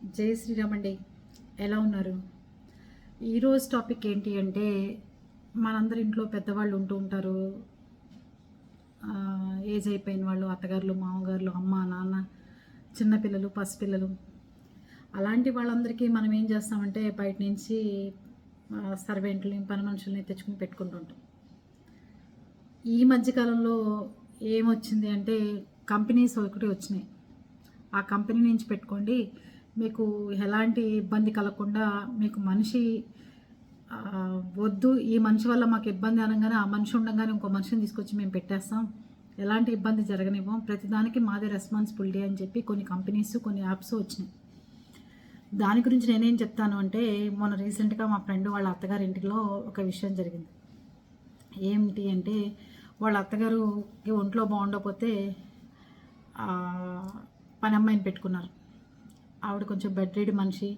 జై శ్రీరామ్ అండి. ఎలా ఉన్నారు? ఈరోజు టాపిక్ ఏంటి అంటే, మనందరి ఇంట్లో పెద్దవాళ్ళు ఉంటూ ఉంటారు. ఏజ్ అయిపోయిన వాళ్ళు, అత్తగారులు, మామగారులు, అమ్మ, నాన్న, చిన్నపిల్లలు, పసిపిల్లలు. అలాంటి వాళ్ళందరికీ మనం ఏం చేస్తామంటే బయట నుంచి సర్వెంట్ని, పని మనుషుల్ని తెచ్చుకుని పెట్టుకుంటుంటాం. ఈ మధ్యకాలంలో ఏమొచ్చింది అంటే కంపెనీస్ ఒకటి వచ్చినాయి. ఆ కంపెనీ నుంచి పెట్టుకోండి, మీకు ఎలాంటి ఇబ్బంది కలగకుండా, మీకు మనిషి వద్దు, ఈ మనిషి వల్ల మాకు ఇబ్బంది అనగానే ఆ మనిషి ఉండగానే ఇంకో మనిషిని తీసుకొచ్చి మేము పెట్టేస్తాం, ఎలాంటి ఇబ్బంది జరగనివ్వం, ప్రతిదానికి మాదే రెస్పాన్సిబిలిటీ అని చెప్పి కొన్ని కంపెనీస్, కొన్ని యాప్స్ వచ్చినాయి. దాని గురించి నేనేం చెప్తాను అంటే, మొన్న రీసెంట్గా మా ఫ్రెండ్ వాళ్ళ అత్తగారి ఇంటిలో ఒక విషయం జరిగింది. ఏమిటి అంటే, వాళ్ళ అత్తగారుకి ఒంట్లో బాగుండకపోతే పని అమ్మాయిని పెట్టుకున్నారు. ఆవిడ కొంచెం బెడ్ రెడీ మనిషి,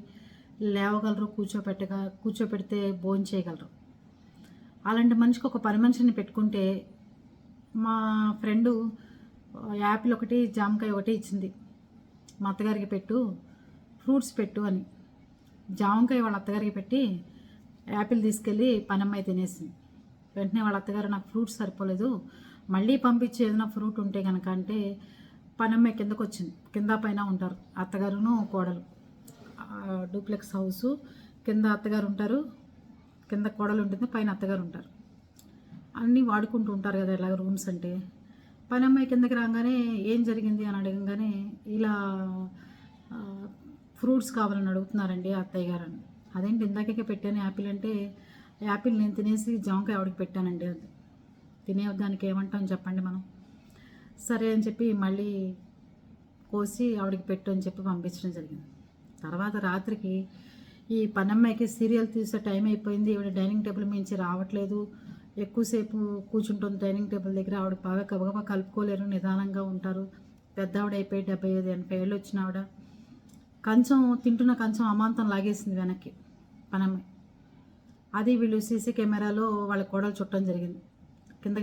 లేవగలరు, కూర్చోపెడితే భోజనం చేయగలరు. అలాంటి మనిషికి ఒక పని మనిషిని పెట్టుకుంటే మా ఫ్రెండు యాపిల్ ఒకటి, జామకాయ ఒకటి ఇచ్చింది. మా అత్తగారికి పెట్టు, ఫ్రూట్స్ పెట్టు అని. జామకాయ వాళ్ళ అత్తగారికి పెట్టి యాపిల్ తీసుకెళ్ళి పనమ్మాయి తినేసింది. వెంటనే వాళ్ళ అత్తగారు, నాకు ఫ్రూట్స్ సరిపోలేదు, మళ్ళీ పంపించి ఏదైనా ఫ్రూట్ ఉంటే కనుక అంటే, పనమ్మాయి కిందకు వచ్చింది. కింద పైన ఉంటారు అత్తగారును కోడలు. డూప్లెక్స్ హౌసు, కింద అత్తగారు ఉంటారు, కింద కోడలు ఉంటుంది, పైన అత్తగారు ఉంటారు. అన్నీ వాడుకుంటూ ఉంటారు కదా ఇలాగ రూమ్స్ అంటే. పనమ్మాయి కిందకి రాగానే ఏం జరిగింది అని అడగంగానే, ఇలా ఫ్రూట్స్ కావాలని అడుగుతున్నారండి అత్తయ్య గారు అని. అదేంటి ఇందాకే పెట్టాను యాపిల్ అంటే, యాపిల్ నేను తినేసి జామకాయ ఆవిడకి పెట్టానండి. అది తినేదానికి ఏమంటాం చెప్పండి మనం. సరే అని చెప్పి మళ్ళీ కోసి ఆవిడకి పెట్టు అని చెప్పి పంపించడం జరిగింది. తర్వాత రాత్రికి ఈ పనమ్మాయికి సీరియల్ తీసే టైం అయిపోయింది. ఆవిడ డైనింగ్ టేబుల్ మించి రావట్లేదు, ఎక్కువసేపు కూర్చుంటుంది డైనింగ్ టేబుల్ దగ్గర. ఆవిడ బాగా గబగబా కలుపుకోలేరు, నిదానంగా ఉంటారు. పెద్ద ఆవిడ అయిపోయి 75-80 ఏళ్ళు వచ్చిన ఆవిడ. తింటున్న కంచం అమాంతం లాగేసింది వెనక్కి పనమ్మాయి. అది వీళ్ళు సీసీ కెమెరాలో వాళ్ళ కోడలు చుట్టడం జరిగింది. కింద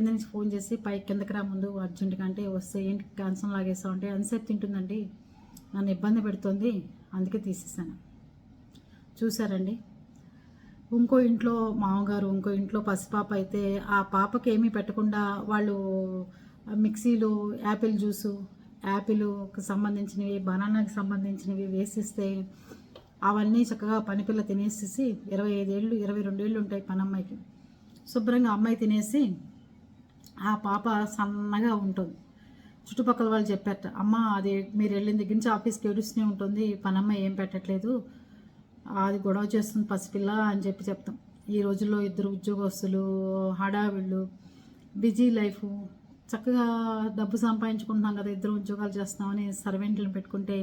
నుంచి ఫోన్ చేసి పైకి కిందకి రా ముందు అర్జెంటుగా అంటే, వస్తే ఏంటి కంచం లాగేస్తావు అంటే, అన్సేపు తింటుందండి, నన్ను ఇబ్బంది పెడుతుంది, అందుకే తీసేసాను. చూసారండి, ఇంకో ఇంట్లో మామగారు, ఇంకో ఇంట్లో పసిపాప అయితే ఆ పాపకి ఏమీ పెట్టకుండా వాళ్ళు మిక్సీలో యాపిల్ జ్యూసు, యాపిల్కి సంబంధించినవి, బనానాకి సంబంధించినవి వేసిస్తే అవన్నీ చక్కగా పనిపిల్ల తినేసేసి, 25 ఏళ్ళు 22 ఏళ్ళు ఉంటాయి పనమ్మాయికి. శుభ్రంగా అమ్మాయి తినేసి ఆ పాప సన్నగా ఉంటుంది. చుట్టుపక్కల వాళ్ళు చెప్పారట, అమ్మ అది మీరు వెళ్ళిన దగ్గర నుంచి ఆఫీస్కి ఏడుస్తూనే ఉంటుంది, పనమ్మాయి ఏం పెట్టట్లేదు, అది గొడవ చేస్తుంది పసిపిల్ల అని చెప్తాం. ఈ రోజుల్లో ఇద్దరు ఉద్యోగస్తులు, హడావిళ్ళు, బిజీ లైఫ్, చక్కగా డబ్బు సంపాదించుకుంటున్నాం కదా, ఇద్దరు ఉద్యోగాలు చేస్తున్నామని సర్వెంట్లను పెట్టుకుంటే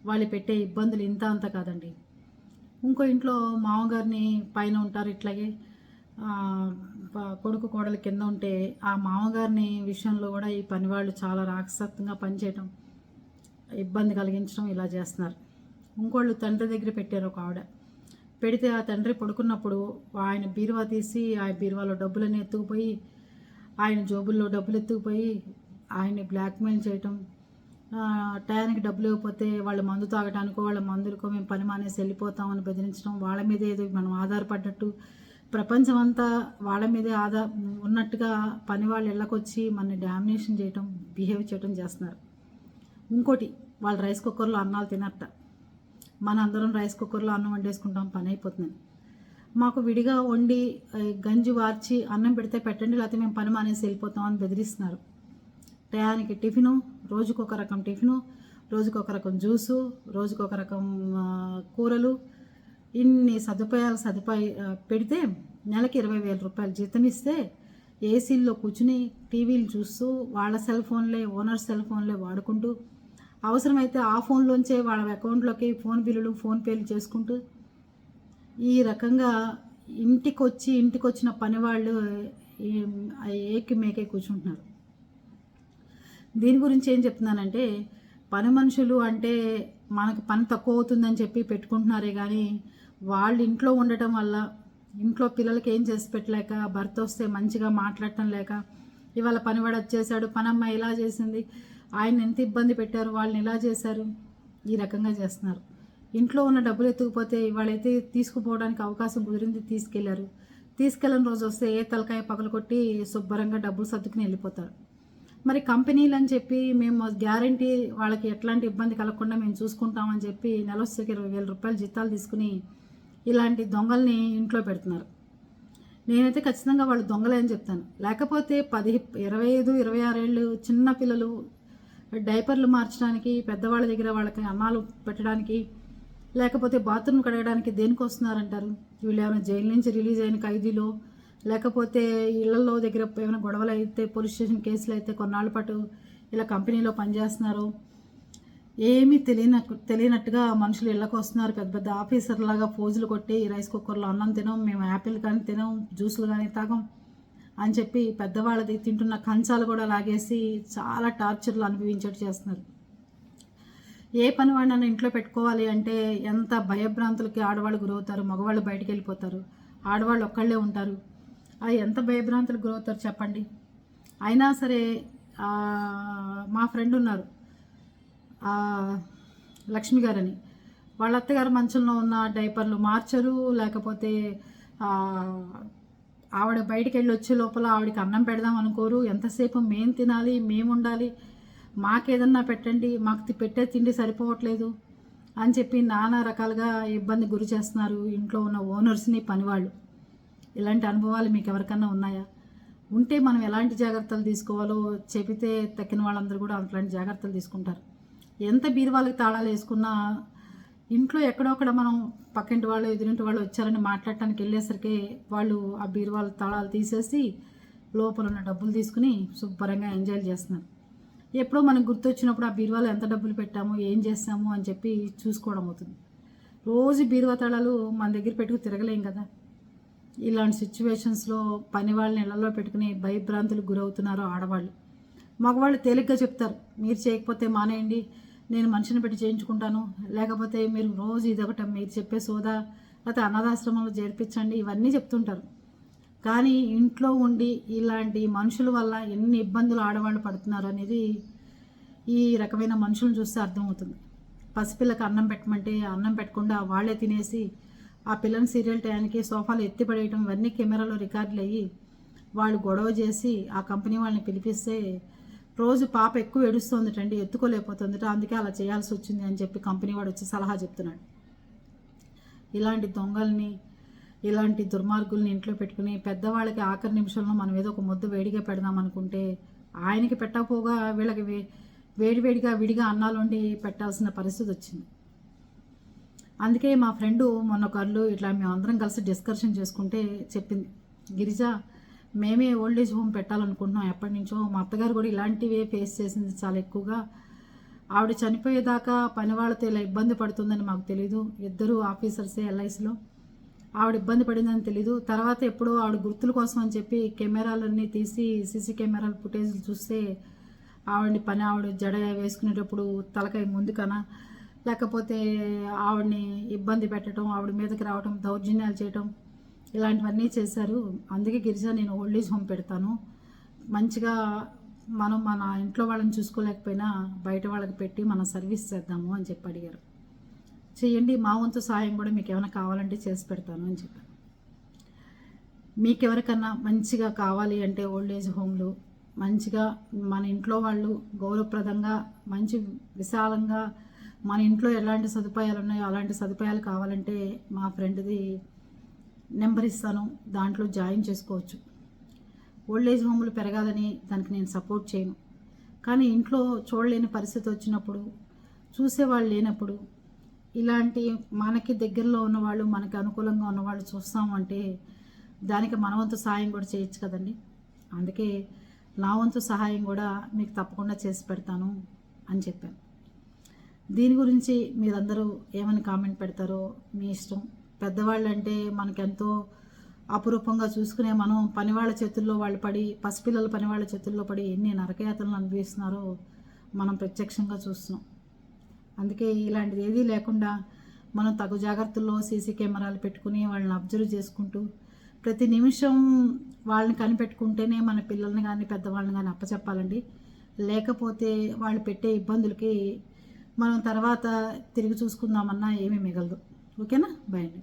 వాళ్ళు పెట్టే ఇబ్బందులు ఇంత అంత కాదండి. ఇంకో ఇంట్లో మామగారిని పైన ఉంటారు, ఇట్లాగే కొడుకు కోడలు కింద ఉంటే ఆ మామగారిని విషయంలో కూడా ఈ పనివాళ్ళు చాలా రాక్షసత్వంగా పనిచేయటం, ఇబ్బంది కలిగించడం ఇలా చేస్తున్నారు. ఇంకోళ్ళు తండ్రి దగ్గర పెట్టారు ఒక ఆవిడ. పెడితే ఆ తండ్రి పడుకున్నప్పుడు ఆయన బీరువా తీసి ఆ బీరువాలో డబ్బులన్నీ ఎత్తుకుపోయి, ఆయన జోబుల్లో డబ్బులు ఎత్తుకుపోయి ఆయన్ని బ్లాక్మెయిల్ చేయటం, టయానికి డబ్బులు ఇవ్వకపోతే వాళ్ళు మందు తాగటానికో వాళ్ళ మందులకో మేము పని మానేసి వెళ్ళిపోతామని బెదిరించడం, వాళ్ళ మీదే ఏదో మనం ఆధారపడ్డట్టు, ప్రపంచం అంతా వాళ్ళ మీదే ఉన్నట్టుగా పని వాళ్ళు ఇళ్ళకొచ్చి మనని డామినేషన్ చేయటం, బిహేవ్ చేయటం చేస్తున్నారు. ఇంకోటి, వాళ్ళు రైస్ కుక్కర్లో అన్నాలు తినట్ట, మన అందరం రైస్ కుక్కర్లో అన్నం వండేసుకుంటాం, పని అయిపోతుంది. మాకు విడిగా వండి గంజి వార్చి అన్నం పెడితే పెట్టండి, లేకపోతే మేము పని మానేసి వెళ్ళిపోతామని బెదిరిస్తున్నారు. టయానికి టిఫిను, రోజుకొక రకం టిఫిను, రోజుకొక రకం జ్యూసు, రోజుకొక రకం కూరలు, ఇన్ని పెడితే నెలకి 20,000 రూపాయలు జీతం ఇస్తే ఏసీల్లో కూర్చుని టీవీలు చూస్తూ వాళ్ళ ఓనర్ సెల్ ఫోన్లే వాడుకుంటూ, అవసరమైతే ఆ ఫోన్లోంచే వాళ్ళ అకౌంట్లోకి ఫోన్ బిల్లులు, ఫోన్ పేలు చేసుకుంటూ, ఈ రకంగా ఇంటికొచ్చిన పని వాళ్ళు మేకే కూర్చుంటున్నారు. దీని గురించి ఏం చెప్తున్నానంటే, పని మనుషులు అంటే మనకు పని తక్కువ అవుతుందని చెప్పి పెట్టుకుంటున్నారే కానీ, వాళ్ళు ఇంట్లో ఉండటం వల్ల, ఇంట్లో పిల్లలకి ఏం చేసి పెట్టలేక, భర్త వస్తే మంచిగా మాట్లాడటం లేక, ఇవాళ పనివాడు వచ్చేసాడు, పనమ్మ ఇలా చేసింది, ఆయన ఎంత ఇబ్బంది పెట్టారు, వాళ్ళని ఇలా చేశారు, ఈ రకంగా చేస్తున్నారు. ఇంట్లో ఉన్న డబ్బులు ఎత్తుకుపోతే వాళ్ళైతే తీసుకుపోవడానికి అవకాశం కుదిరింది, తీసుకెళ్లారు. తీసుకెళ్ళని రోజు వస్తే ఏ తలకాయ పగలకొట్టి శుభ్రంగా డబ్బులు సర్దుకుని వెళ్ళిపోతారు. మరి కంపెనీలు అని చెప్పి మేము గ్యారంటీ వాళ్ళకి ఎట్లాంటి ఇబ్బంది కలగకుండా మేము చూసుకుంటామని చెప్పి నెలొచ్చేకి 20,000 రూపాయలు జీతాలు తీసుకుని ఇలాంటి దొంగల్ని ఇంట్లో పెడుతున్నారు. నేనైతే ఖచ్చితంగా వాళ్ళు దొంగలే అని చెప్తాను. లేకపోతే 25, 26 ఏళ్ళు చిన్న పిల్లలు డైపర్లు మార్చడానికి, పెద్దవాళ్ళ దగ్గర వాళ్ళకి అన్నాలు పెట్టడానికి, లేకపోతే బాత్రూమ్ కడగడానికి దేనికి వస్తున్నారంటారు? వీళ్ళు ఏమైనా జైలు నుంచి రిలీజ్ అయిన ఖైదీలో, లేకపోతే ఇళ్లలో దగ్గర ఏమైనా గొడవలు అయితే, పోలీస్ స్టేషన్ కేసులు అయితే కొన్నాళ్ళ పాటు ఇలా కంపెనీలో పనిచేస్తున్నారు. ఏమీ తెలియనట్టుగా మనుషులు ఇళ్ళకు వస్తున్నారు. పెద్ద పెద్ద ఆఫీసర్లాగా పోజులు కొట్టి రైస్ కుక్కర్లో అన్నం తినం, మేము యాపిల్ కానీ తినం, జ్యూసులు కానీ తాగం అని చెప్పి పెద్దవాళ్ళది తింటున్న కంచాలు కూడా లాగేసి చాలా టార్చర్లు అనుభవించేట్టు చేస్తున్నారు. ఏ పని వాడినైనా ఇంట్లో పెట్టుకోవాలి అంటే ఎంత భయభ్రాంతులకి ఆడవాళ్ళు గురవుతారు. మగవాళ్ళు బయటికి వెళ్ళిపోతారు, ఆడవాళ్ళు ఒక్కళ్ళే ఉంటారు. అది ఎంత భయభ్రాంతులకు గురవుతారు చెప్పండి. అయినా సరే మా ఫ్రెండ్ ఉన్నారు లక్ష్మి గారని, వాళ్ళ అత్తగారు మంచంలో ఉన్న డైపర్లు మార్చరు, లేకపోతే ఆవిడ బయటికి వెళ్ళి వచ్చే లోపల ఆవిడకి అన్నం పెడదాం అనుకోరు. ఎంతసేపు మేము తినాలి, మేము ఉండాలి, మాకేదన్నా పెట్టండి, మాకు పెట్టే తిండి సరిపోవట్లేదు అని చెప్పి నానా రకాలుగా ఇబ్బంది గురి చేస్తున్నారు ఇంట్లో ఉన్న ఓనర్స్ని, పనివాళ్ళు. ఇలాంటి అనుభవాలు మీకు ఎవరికన్నా ఉన్నాయా? ఉంటే మనం ఎలాంటి జాగ్రత్తలు తీసుకోవాలో చెబితే తక్కిన వాళ్ళందరూ కూడా అట్లాంటి జాగ్రత్తలు తీసుకుంటారు. ఎంత బీరువాళ్ళకి తాళాలు వేసుకున్నా ఇంట్లో ఎక్కడొక్కడ మనం పక్కింటి వాళ్ళు, ఎదురింటి వాళ్ళు వచ్చారని మాట్లాడటానికి వెళ్ళేసరికి వాళ్ళు ఆ బీరువాళ్ళ తాళాలు తీసేసి లోపల ఉన్న డబ్బులు తీసుకుని శుభ్రంగా ఎంజాయ్ చేస్తున్నారు. ఎప్పుడో మనకు గుర్తొచ్చినప్పుడు ఆ బీరువాలో ఎంత డబ్బులు పెట్టాము, ఏం చేస్తాము అని చెప్పి చూసుకోవడం అవుతుంది. రోజు బీరువా తాళాలు మన దగ్గర పెట్టుకు తిరగలేం కదా. ఇలాంటి సిచ్యువేషన్స్లో పని వాళ్ళని ఇళ్లలో పెట్టుకుని భయభ్రాంతులకు గురవుతున్నారు ఆడవాళ్ళు. మగవాళ్ళు తేలిగ్గా చెప్తారు, మీరు చేయకపోతే మానేయండి, నేను మనిషిని పెట్టి చేయించుకుంటాను, లేకపోతే మీరు రోజు ఇదొకట మీరు చెప్పే సోదా, లేకపోతే అనాథాశ్రమంలో చేర్పించండి, ఇవన్నీ చెప్తుంటారు. కానీ ఇంట్లో ఉండి ఇలాంటి మనుషుల వల్ల ఎన్ని ఇబ్బందులు ఆడవాళ్ళు పడుతున్నారు అనేది ఈ రకమైన మనుషులను చూస్తే అర్థమవుతుంది. పసిపిల్లకి అన్నం పెట్టమంటే అన్నం పెట్టకుండా వాళ్ళే తినేసి ఆ పిల్లని సీరియల్ టయానికి సోఫాలో ఎత్తిపడేయటం, ఇవన్నీ కెమెరాలో రికార్డులు అయ్యి వాళ్ళు గొడవ చేసి ఆ కంపెనీ వాళ్ళని పిలిపిస్తే రోజు పాప ఎక్కువ ఏడుస్తుందటండి, ఎత్తుకోలేకపోతుందట, అందుకే అలా చేయాల్సి వచ్చింది అని చెప్పి కంపెనీ వాడు వచ్చి సలహా చెప్తున్నాడు. ఇలాంటి దొంగల్ని, ఇలాంటి దుర్మార్గుల్ని ఇంట్లో పెట్టుకుని పెద్దవాళ్ళకి ఆఖరి నిమిషంలో మనం ఏదో ఒక ముద్ద వేడిగా పెడదాం అనుకుంటే ఆయనకి పెట్టకపోగా వీళ్ళకి వేడివేడిగా విడిగా అన్నాలు వండి పెట్టాల్సిన పరిస్థితి వచ్చింది. అందుకే మా ఫ్రెండు మొన్న ఒకళ్ళు ఇట్లా మేమందరం కలిసి డిస్కషన్ చేసుకుంటే చెప్పింది, గిరిజ మేమే ఓల్డ్ ఏజ్ హోమ్ పెట్టాలనుకుంటున్నాం ఎప్పటి నుంచో, మా అత్తగారు కూడా ఇలాంటివే ఫేస్ చేసింది చాలా ఎక్కువగా, ఆవిడ చనిపోయేదాకా పని వాళ్ళతో ఇలా ఇబ్బంది పడుతుందని మాకు తెలీదు, ఇద్దరు ఆఫీసర్సే ఎల్ఐసిలో, ఆవిడ ఇబ్బంది పడిందని తెలీదు. తర్వాత ఎప్పుడో ఆవిడ గుర్తుల కోసం అని చెప్పి కెమెరాలన్నీ తీసి సీసీ కెమెరాల ఫుటేజ్లు చూస్తే ఆవిడ జడ వేసుకునేటప్పుడు తలకాయ ముందుకనా, లేకపోతే ఆవిడని ఇబ్బంది పెట్టడం, ఆవిడ మీదకి రావడం, దౌర్జన్యాలు చేయటం, ఇలాంటివన్నీ చేశారు. అందుకే గిరిజ నేను ఓల్డ్ ఏజ్ హోమ్ పెడతాను, మంచిగా మనం మన ఇంట్లో వాళ్ళని చూసుకోలేకపోయినా బయట వాళ్ళకి పెట్టి మనం సర్వీస్ చేద్దాము అని చెప్పి అడిగారు. చేయండి, మా వంతు సాయం కూడా మీకు ఏమైనా కావాలంటే చేసి పెడతాను అని చెప్పాను. మీకెవరికన్నా మంచిగా కావాలి అంటే ఓల్డ్ ఏజ్ హోమ్లు మంచిగా మన ఇంట్లో వాళ్ళు గౌరవప్రదంగా మంచి విశాలంగా మన ఇంట్లో ఎలాంటి సదుపాయాలు ఉన్నాయో అలాంటి సదుపాయాలు కావాలంటే మా ఫ్రెండ్ది నెంబర్ ఇస్తాను, దాంట్లో జాయిన్ చేసుకోవచ్చు. ఓల్డ్ ఏజ్ హోమ్లు పెరగాలని దానికి నేను సపోర్ట్ చేయను, కానీ ఇంట్లో చూడలేని పరిస్థితి వచ్చినప్పుడు, చూసేవాళ్ళు లేనప్పుడు, ఇలాంటి మనకి దగ్గరలో ఉన్నవాళ్ళు, మనకి అనుకూలంగా ఉన్నవాళ్ళు చూస్తామంటే దానికి మన వంతు సహాయం కూడా చేయొచ్చు కదండి. అందుకే నా వంతు సహాయం కూడా మీకు తప్పకుండా చేసి పెడతాను అని చెప్పాను. దీని గురించి మీరందరూ ఏమని కామెంట్ పెడతారో మీ ఇష్టం. పెద్దవాళ్ళు అంటే మనకెంతో అపురూపంగా చూసుకునే మనం పనివాళ్ళ చేతుల్లో వాళ్ళు పడి, పసిపిల్లల పనివాళ్ళ చేతుల్లో పడి ఎన్ని నరకయాతనలు అనుభవిస్తున్నారో మనం ప్రత్యక్షంగా చూస్తున్నాం. అందుకే ఇలాంటిది ఏదీ లేకుండా మనం తగు జాగ్రత్తల్లో సీసీ కెమెరాలు పెట్టుకుని వాళ్ళని అబ్జర్వ్ చేసుకుంటూ ప్రతి నిమిషం వాళ్ళని కనిపెట్టుకుంటేనే మన పిల్లల్ని కానీ పెద్దవాళ్ళని కానీ అప్పచెప్పాలండి. లేకపోతే వాళ్ళు పెట్టే ఇబ్బందులకి మనం తర్వాత తిరిగి చూసుకుందామన్నా ఏమీ మిగలదు. ఓకేనా? బాయ్ అండి.